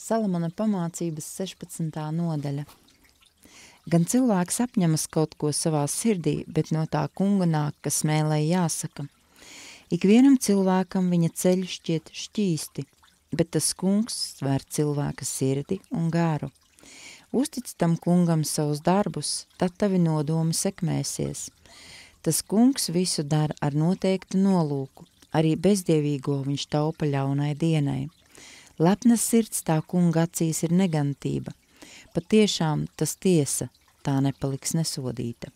Salamana pamācības 16. nodaļa. Gan cilvēks apņemas kaut ko savā sirdī, bet no tā kunga nāk, kas mēlē jāsaka. Ikvienam cilvēkam viņa ceļi šķiet šķīsti, bet tas kungs svēr cilvēka sirdi un garu. Uztic tam kungam savus darbus, tad tavi nodomi sekmēsies. Tas kungs visu dara ar noteiktu nolūku, arī bezdievīgo viņš taupa ļaunai dienai. Lepnas sirds tā kunga acīs ir negantība. Patiešām tas tiesa, tā nepaliks nesodīta.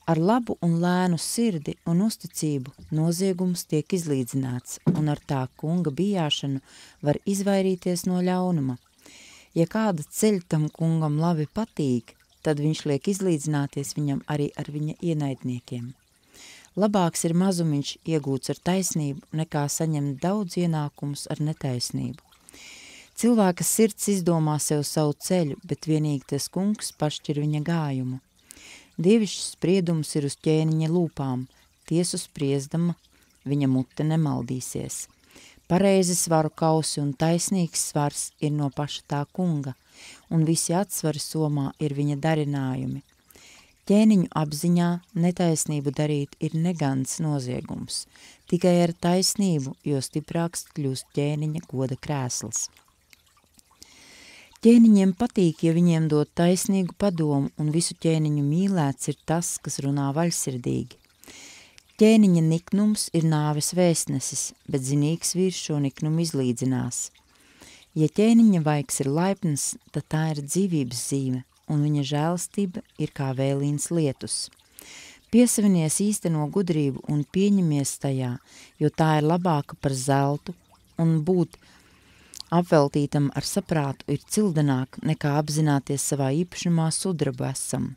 Ar labu un lēnu sirdi un uzticību noziegums tiek izlīdzināts, un ar tā kunga bijāšanu var izvairīties no ļaunuma. Ja kāda ceļ tam kungam labi patīk, tad viņš liek izlīdzināties viņam arī ar viņa ienaidniekiem. Labāks ir mazumiņš iegūts ar taisnību, nekā saņemt daudz ienākumus ar netaisnību. Cilvēka sirds izdomā sev savu ceļu, bet vienīgi tas kungs pašķir viņa gājumu. Dievišķs spriedums ir uz ķēniņa lūpām, tiesu spriesdama viņa mute nemaldīsies. Pareizi svaru kausi un taisnīgs svars ir no paša tā kunga, un visi atsvari somā ir viņa darinājumi. Ķēniņu apziņā netaisnību darīt ir negans noziegums, tikai ar taisnību, jo stiprāks kļūst ķēniņa goda krēsls. Ķēniņiem patīk, ja viņiem dod taisnīgu padomu, un visu ķēniņu mīlēts ir tas, kas runā vaļsirdīgi. Ķēniņa niknums ir nāves vēstnesis, bet zinīgs vīrs šo niknumu izlīdzinās. Ja ķēniņa vaigs ir laipns, tad tā ir dzīvības zīme, un viņa žēlastība ir kā vēlīns lietus. Piesavinies īsteno gudrību un pieņemies tajā, jo tā ir labāka par zeltu, un būt apveltītam ar saprātu ir cildenāk nekā apzināties savā īpašumā sudrabu esam.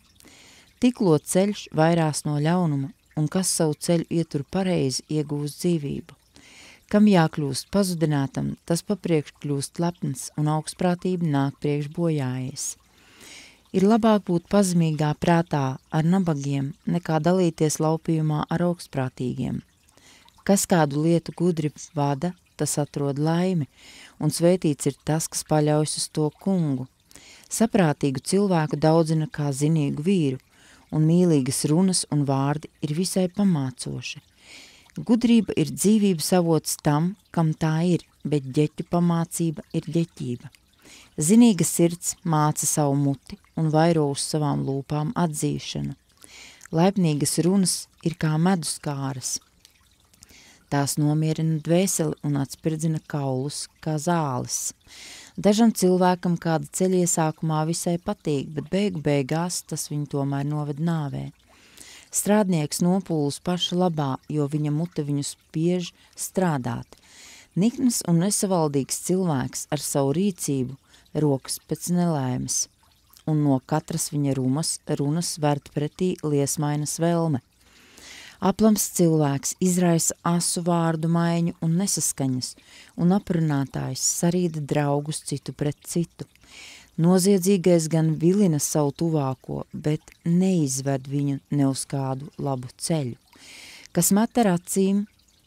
Tiklo ceļš vairās no ļaunuma, un kas savu ceļu ietur pareizi iegūst dzīvību. Kam jākļūst pazudinātam, tas papriekš kļūst lepns, un augstprātība nāk priekš bojājies. Ir labāk būt pazemīgā prātā ar nabagiem, nekā dalīties laupījumā ar augstprātīgiem. Kas kādu lietu gudri vada, tas atrod laimi, un svētīts ir tas, kas paļaujas uz to kungu. Saprātīgu cilvēku daudzina kā zinīgu vīru, un mīlīgas runas un vārdi ir visai pamācoši. Gudrība ir dzīvības avots tam, kam tā ir, bet ģeķu pamācība ir ģeķība. Zinīga sirds māca savu muti un vairo uz savām lūpām atzīšanu. Laipnīgas runas ir kā medus kāras. Tās nomierina dvēseli un atspirdzina kaulus kā zāles. Dažam cilvēkam kāda ceļa iesākumā visai patīk, bet beigās tas viņu tomēr noved nāvē. Strādnieks nopūlas paša labā, jo viņa mute viņu spiež strādāt. Nikns un nesavaldīgs cilvēks ar savu rīcību rokas pēc nelaimes, un no katras viņa runas vērt pretī liesmainas velme. Aplams cilvēks izraisa asu vārdu maiņu un nesaskaņas, un aprunātājs sarīda draugus citu pret citu. Noziedzīgais gan vilina savu tuvāko, bet neizved viņu ne uz kādu labu ceļu. Kas met ar acīm,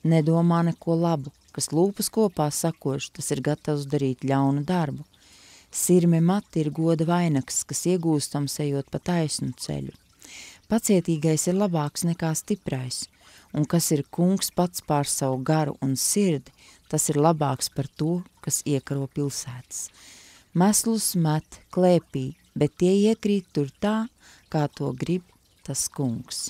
nedomā neko labu, kas lūpas kopā sakoši, tas ir gatavs darīt ļaunu darbu. Sirmi mati ir goda vainags, kas iegūstams ejot pa taisnu ceļu. Pacietīgais ir labāks nekā stiprais, un kas ir kungs pats pār savu garu un sirdi, tas ir labāks par to, kas iekaro pilsētas. Meslus met klēpī, bet tie iekrīt tur tā, kā to grib tas kungs.